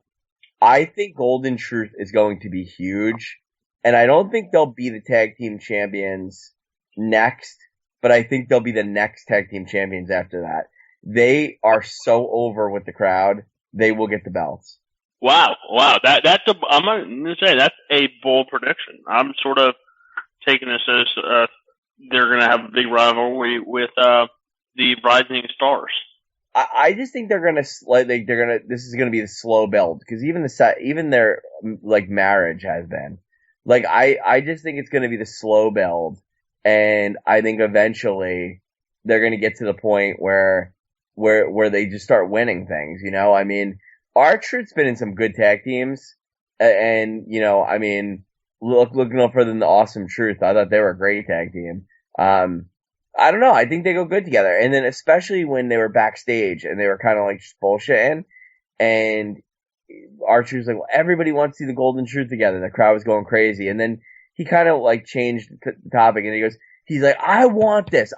I think Golden Truth is going to be huge, and I don't think they'll be the tag team champions next, but I think they'll be the next tag team champions after that. They are so over with the crowd, they will get the belts. Wow. I'm gonna say that's a bold prediction. I'm sort of taking this as they're gonna have a big rivalry with the Rising Stars. I just think this is gonna be the slow build, because even their like marriage has been. Like I just think it's gonna be the slow build, and I think eventually they're gonna get to the point where they just start winning things, you know? I mean, R-Truth's been in some good tag teams, and you know, I mean, look no further than the Awesome Truth. I thought they were a great tag team. I don't know. I think they go good together. And then especially when they were backstage and they were kind of like just bullshitting, and R-Truth was like, well, everybody wants to see the Golden Truth together. The crowd was going crazy. And then he kind of like changed the topic, and he's like, I want this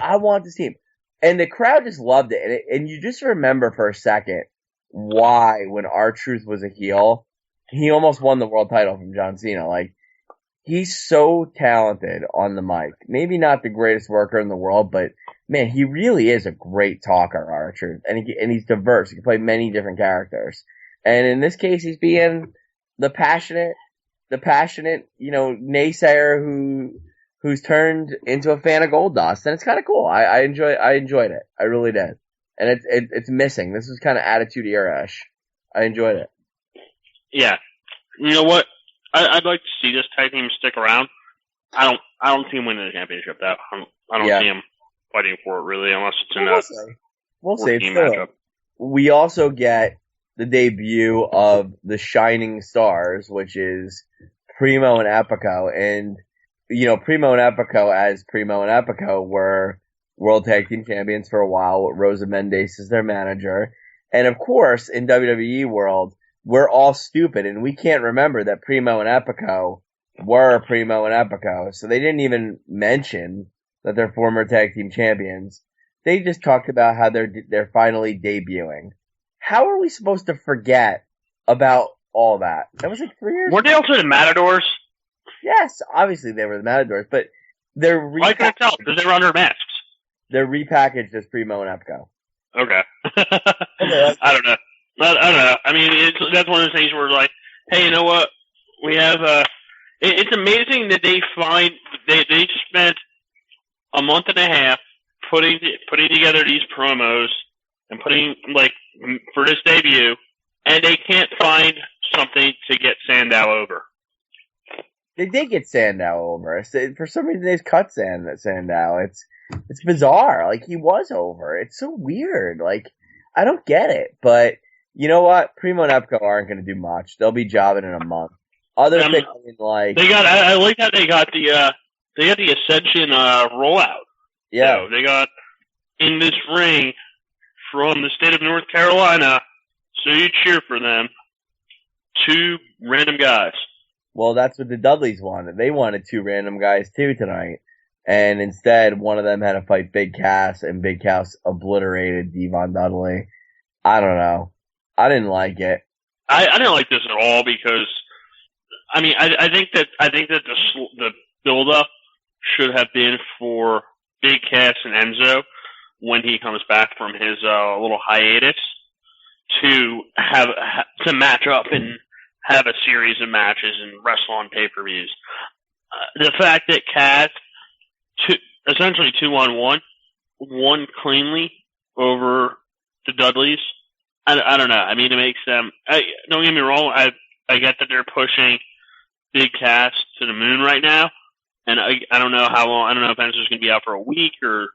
team. And the crowd just loved it. And you just remember for a second why, when R-Truth was a heel, he almost won the world title from John Cena. Like, he's so talented on the mic. Maybe not the greatest worker in the world, but man, he really is a great talker, R-Truth. And he's diverse. He can play many different characters. And in this case, he's being the passionate, you know, naysayer who's turned into a fan of Goldust. And it's kind of cool. I enjoyed it. I really did. And it's missing. This is kind of Attitude Era-ish. I enjoyed it. Yeah. You know what? I'd like to see this tag team stick around. I don't see him winning the championship though. I don't see him fighting for it really, unless it's in we'll see. matchup. We also get the debut of the Shining Stars, which is Primo and Epico. And, you know, Primo and Epico were World Tag Team Champions for a while with Rosa Mendes as their manager. And of course, in WWE world, we're all stupid and we can't remember that Primo and Epico were Primo and Epico. So they didn't even mention that they're former tag team champions. They just talked about how they're finally debuting. How are we supposed to forget about all that? That was like 3 years ago. Weren't they also the Matadors? Yes, obviously they were the Matadors, but they're Why can't I tell? Because they were under masks. They're repackaged as Primo and Epico. Okay. I don't know. I don't know. I mean, that's one of the things where like, hey, you know what? We have it's amazing that they spent a month and a half putting together these promos and putting like for this debut, and they can't find something to get Sandow over. They did get Sandow over. For some reason, they've cut Sandow. It's bizarre. Like, he was over. It's so weird. Like, I don't get it. But you know what? Primo and Epico aren't going to do much. They'll be jobbing in a month. Other things like they got. I like how they got the Ascension rollout. Yeah, So they got in this ring from the state of North Carolina. So you cheer for them. 2 random guys. Well, that's what the Dudleys wanted. They wanted 2 random guys too tonight. And instead, one of them had to fight Big Cass, and Big Cass obliterated Devon Dudley. I don't know. I didn't like it. I didn't like this at all because, I mean, I think that the build up should have been for Big Cass and Enzo when he comes back from his little hiatus to match up and have a series of matches and wrestle on pay-per-views. The fact that Cass, essentially 2-on-1, won cleanly over the Dudleys, I don't know. I mean, it makes them. Don't get me wrong. I get that they're pushing Big Cass to the moon right now, and I don't know how long. I don't know if Enzo's going to be out for a week or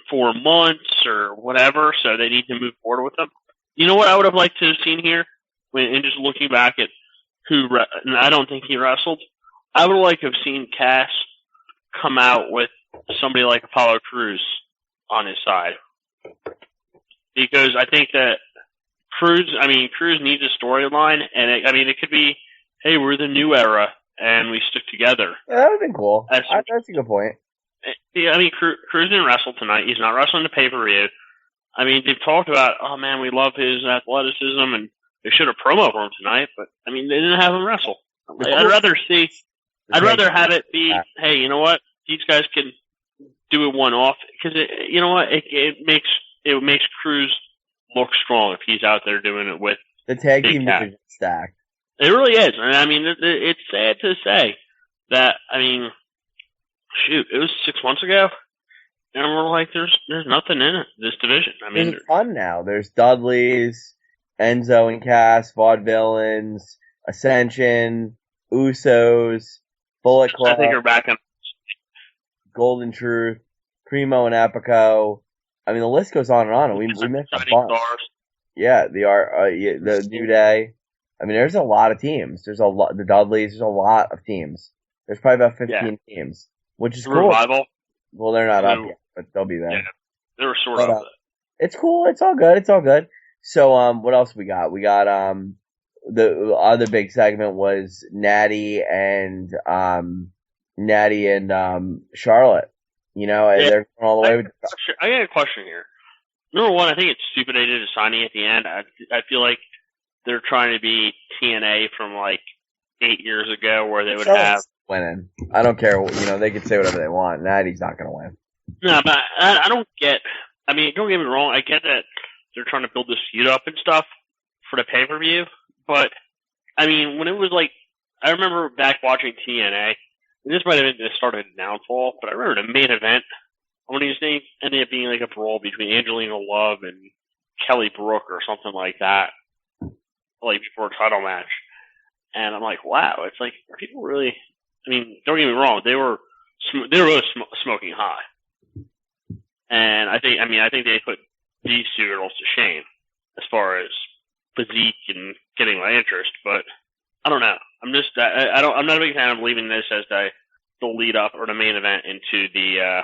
4 months or whatever. So they need to move forward with them. You know what I would have liked to have seen here, and just looking back at and I don't think he wrestled. I would like to have seen Cass come out with somebody like Apollo Crews on his side, because I think that Crews needs a storyline, and it could be, hey, we're the new era, and we stick together. Yeah, that would have been cool. That's a good point. Yeah, I mean, Crews didn't wrestle tonight. He's not wrestling the pay-per-view. I mean, they've talked about, oh man, we love his athleticism, and they should have promo for him tonight, but I mean, they didn't have him wrestle. I'd rather have it be, hey, you know what? These guys can do it one-off, because you know what? It makes Crews look strong if he's out there doing it with the tag team division stacked. It really is. And I mean, it's sad to say that. I mean, shoot, it was 6 months ago, and we're like, there's nothing in it, this division. I mean, there's a ton now. There's Dudleys, Enzo and Cass, Vaudevillains, Ascension, Usos, Bullet Club. I think we're back on Golden Truth, Primo and Epico. I mean, the list goes on and on. And we missed a bunch. Yeah, the New Day. I mean, there's a lot of teams. There's a lot. The Dudleys. There's a lot of teams. There's probably about 15 teams, which is cool. Revival. Well, they're not up yet, but they'll be there. Yeah, they were sort of. It's cool. It's all good. It's all good. So, what else we got? We got the other big segment was Natty and Charlotte. You know, they're going all the way. I got a question here. Number one, I think it's stupid they did a signing at the end. I feel like they're trying to be TNA from like 8 years ago, where they would have winning. I don't care. You know, they can say whatever they want. Natty's not going to win. No, but I don't get. I mean, don't get me wrong. I get that they're trying to build this feud up and stuff for the pay-per-view, but I mean, when it was like, I remember back watching TNA. And this might have been the start of the downfall, but I remember the main event. One of these things ended up being like a brawl between Angelina Love and Kelly Brook or something like that, like before a title match. And I'm like, wow, it's like, are people really? I mean, don't get me wrong, they were really smoking hot, and I think they put these two girls to shame as far as physique and getting my interest, but I don't know. I'm not a big fan of leaving this as the lead up or the main event into the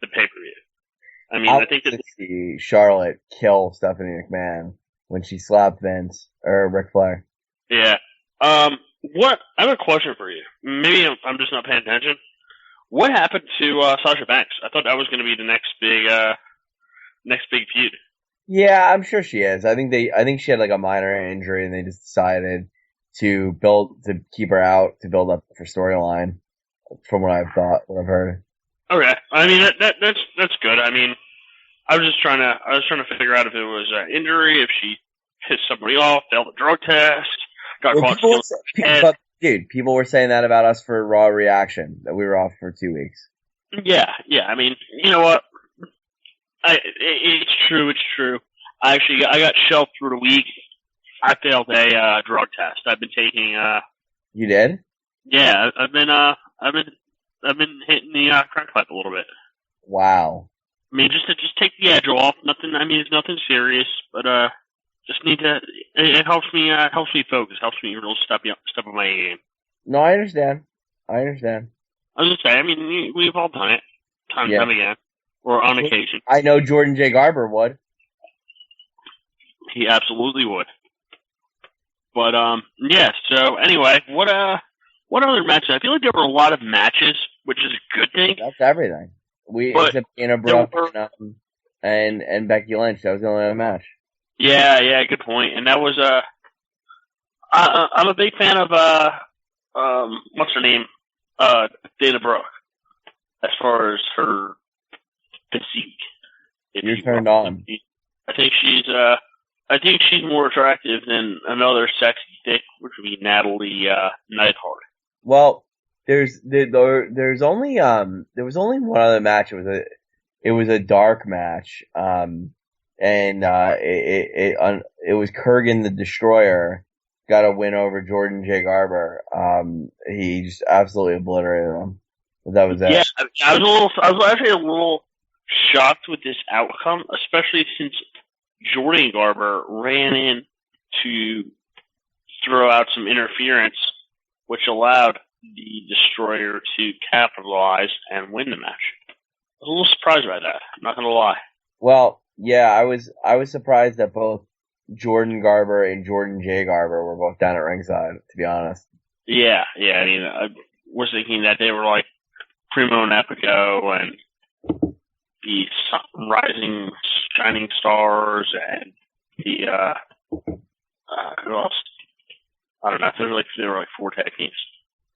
pay per view. I mean, I think that see Charlotte kill Stephanie McMahon when she slapped Vince or Ric Flair. Yeah. I have a question for you. Maybe I'm just not paying attention. What happened to Sasha Banks? I thought that was going to be the next big feud. Yeah, I'm sure she is. I think she had like a minor injury, and they just decided to keep her out to build up for storyline. From what I've heard. Okay, I mean that's good. I mean, I was trying to figure out if it was an injury, if she pissed somebody off, failed a drug test, got caught. People were saying that about us for Raw Reaction, that we were off for 2 weeks. Yeah. I mean, you know what? It's true. I got shelved for the week. I failed a drug test. I've been taking. You did? Yeah, I've been hitting the crack pipe a little bit. Wow. I mean, just take the edge off. Nothing. I mean, it's nothing serious, but just need to. It helps me focus. Helps me really step up my game. No, I understand. I was gonna say. I mean, we've all done it time and time again, or on occasion. I know Jordan J. Garber would. He absolutely would. But yeah. So anyway, what other matches? I feel like there were a lot of matches, which is a good thing. That's everything. Except Dana Brooke and Becky Lynch. That was the only other match. Yeah, good point. And that was I'm a big fan of what's her name? Dana Brooke. as far as her physique. You're turned on. I think she's more attractive than another sexy thick, which would be Natalie Neidhart. Well, there was only one other match. It was a dark match. It was Kurgan the Destroyer got a win over Jordan J. Garber. He just absolutely obliterated him. But that was it. Yeah, I was actually a little shocked with this outcome, especially since Jordan Garber ran in to throw out some interference, which allowed the Destroyer to capitalize and win the match. I was a little surprised by that. I'm not gonna lie. Well, yeah, I was surprised that both Jordan Garber and Jordan J. Garber were both down at ringside, to be honest. Yeah. I mean, I was thinking that they were like Primo and Epico and the Rising Shining Stars and the who else? I don't know. There were like 4 tag teams,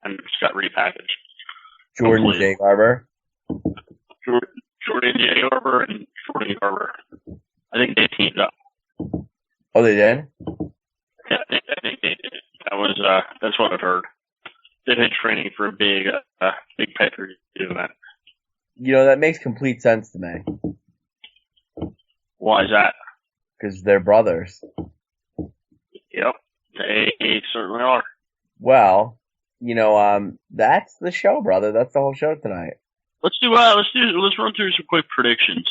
and it just got repackaged. Jordan J. Garber. Jordan J. Garber and Jordan Garber. I think they teamed up. Oh, they did? Yeah, I think they did. That's what I've heard. They've been training for a big pay-per-view event. You know, that makes complete sense to me. Why is that? Because they're brothers. Yep, they certainly are. Well, you know, that's the show, brother. That's the whole show tonight. Let's run through some quick predictions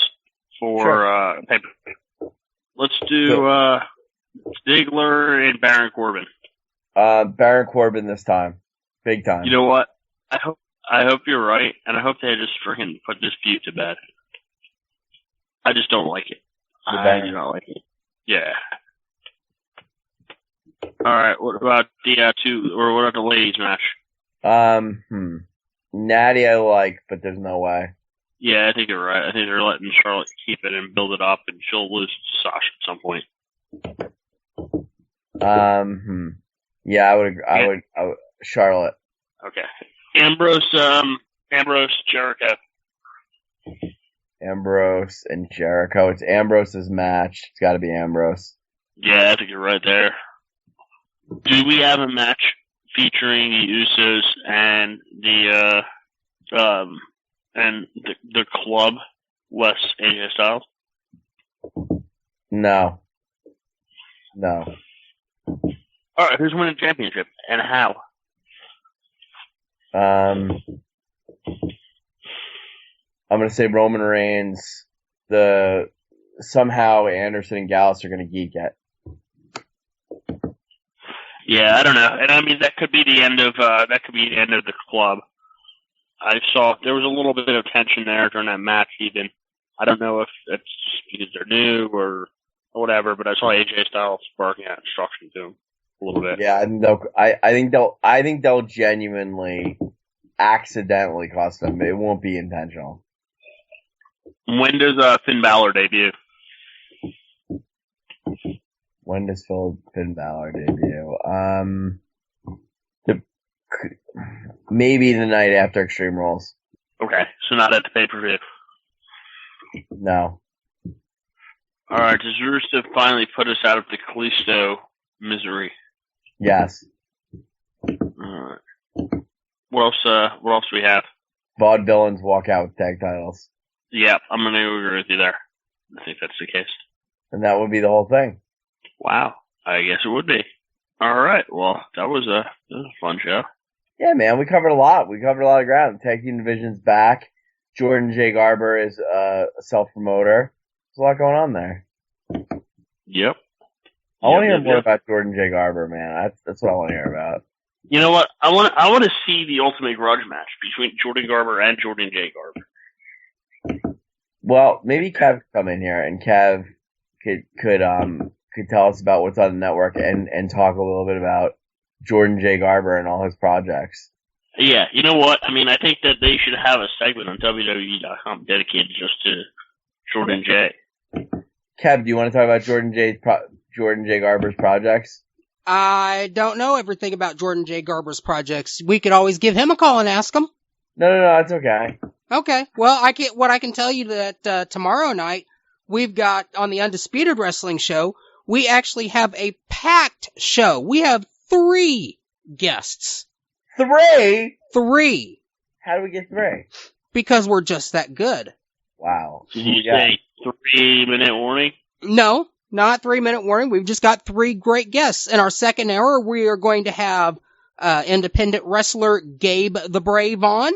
for pay-per-view. Let's do Stigler and Baron Corbin. Baron Corbin this time. Big time. You know what? I hope you're right, and I hope they just freaking put this feud to bed. I just don't like it. I do not like it. Yeah. Alright, what about what about the ladies match? Natty I like, but there's no way. Yeah, I think you're right. I think they're letting Charlotte keep it and build it up, and she'll lose to Sasha at some point. Yeah, I would Charlotte. Okay. Ambrose, Jericho. Ambrose and Jericho. It's Ambrose's match. It's gotta be Ambrose. Yeah, I think you're right there. Do we have a match featuring the Usos and the club less AJ Styles? No. Alright, who's winning the championship and how? I'm gonna say Roman Reigns. Somehow Anderson and Gallus are gonna geek it. Yeah, I don't know, and I mean that could be the end of the club. I saw there was a little bit of tension there during that match. Even I don't know if it's just because they're new or whatever, but I saw AJ Styles barking at instruction to him a little bit. Yeah, I think they'll genuinely accidentally cost them. It won't be intentional. When does Finn Balor debut? When does Finn Balor debut? Maybe the night after Extreme Rules. Okay, so not at the pay-per-view. No. Alright, does Rusev finally put us out of the Kalisto misery? Yes. Alright. What else do we have? Vaudevillains walk out with tag titles. Yeah, I'm gonna agree with you there. I think that's the case. And that would be the whole thing. Wow. I guess it would be. Alright, well, that was a fun show. Yeah, man, we covered a lot. We covered a lot of ground. The tag team division's back. Jordan J. Garber is a self-promoter. There's a lot going on there. Yep. I want to hear more about Jordan J. Garber, man. That's what I want to hear about. You know what? I want to see the Ultimate Grudge match between Jordan Garber and Jordan J. Garber. Well, maybe Kev could come in here, and Kev could tell us about what's on the network and talk a little bit about Jordan J. Garber and all his projects. Yeah, you know what? I mean, I think that they should have a segment on WWE.com dedicated just to Jordan J. Kev, do you want to talk about Jordan J. Garber's projects? I don't know everything about Jordan J. Garber's projects. We could always give him a call and ask him. No, that's okay. Okay. Well, what I can tell you that tomorrow night we've got on the Undisputed Wrestling Show, we actually have a packed show. We have 3 guests. 3? 3. How do we get 3? Because we're just that good. Wow. Did you say 3-minute warning? No, not 3-minute warning. We've just got 3 great guests. In our second hour, we are going to have independent wrestler Gabe the Brave on.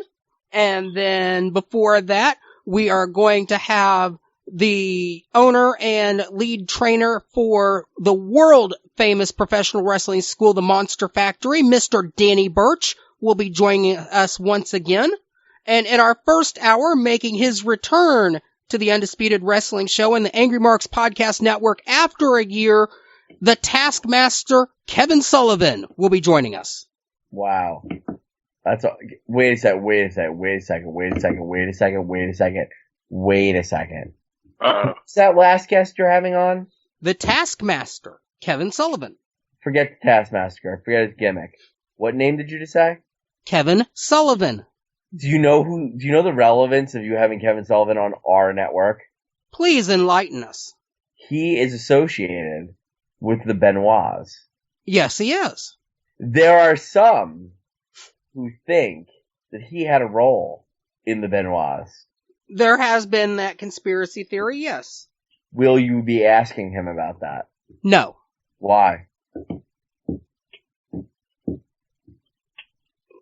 And then before that, we are going to have the owner and lead trainer for the world famous professional wrestling school, the Monster Factory, Mr. Danny Birch, will be joining us once again. And in our first hour, making his return to the Undisputed Wrestling Show and the Angry Marks Podcast Network after a year, the Taskmaster, Kevin Sullivan, will be joining us. Wow. That's all. Wait a second. Uh-oh. What's that last guest you're having on? The Taskmaster, Kevin Sullivan. Forget the Taskmaster. Forget his gimmick. What name did you just say? Kevin Sullivan. Do you know the relevance of you having Kevin Sullivan on our network? Please enlighten us. He is associated with the Benoits. Yes, he is. There are some who think that he had a role in the Benoits. There has been that conspiracy theory, yes. Will you be asking him about that? No. Why?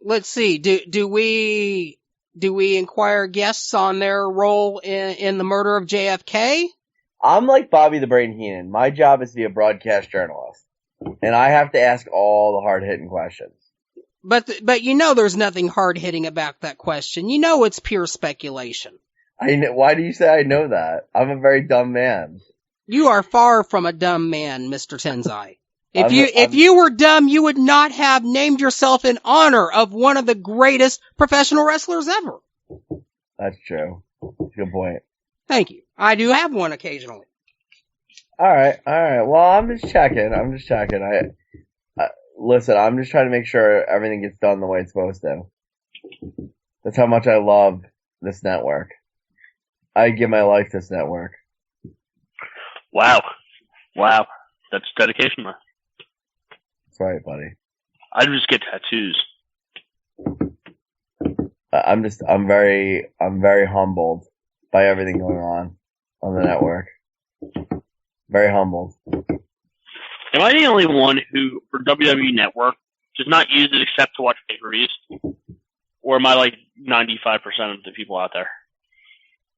Let's see. Do we inquire guests on their role in the murder of JFK? I'm like Bobby the Brain Heenan. My job is to be a broadcast journalist, and I have to ask all the hard-hitting questions. But you know there's nothing hard-hitting about that question. You know it's pure speculation. I know, why do you say I know that? I'm a very dumb man. You are far from a dumb man, Mr. Tenzai. If you were dumb, you would not have named yourself in honor of one of the greatest professional wrestlers ever. That's true. Good point. Thank you. I do have one occasionally. Alright. Well, I'm just checking. Listen, I'm just trying to make sure everything gets done the way it's supposed to. That's how much I love this network. I give my life to this network. Wow. That's dedication, man. That's right, buddy. I just get tattoos. I'm very humbled by everything going on the network. Very humbled. Am I the only one who, for WWE Network, does not use it except to watch pay-per-views? Or am I like 95% of the people out there?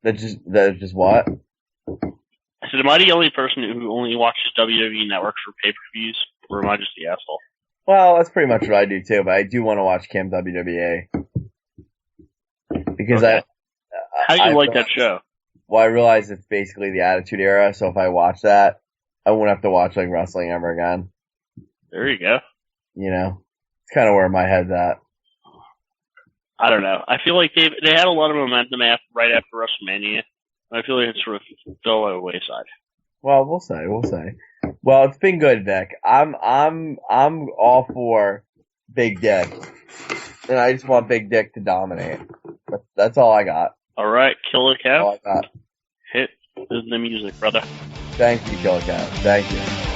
That's just what? I said, am I the only person who only watches WWE Network for pay-per-views? Or am I just the asshole? Well, that's pretty much what I do too, but I do want to watch Camp WWE. Because okay. How do you like that show? Well, I realize it's basically the Attitude Era, so if I watch that, I won't have to watch like wrestling ever again. There you go. You know? It's kind of where my head's at. I don't know. I feel like they had a lot of momentum right after WrestleMania. I feel like it sort of fell by the wayside. Well, we'll say. Well, it's been good, Vic. I'm all for Big Dick, and I just want Big Dick to dominate. That's all I got. All right, Killer Cow. All I got. Hit the music, brother. Thank you, Killer Cow. Thank you.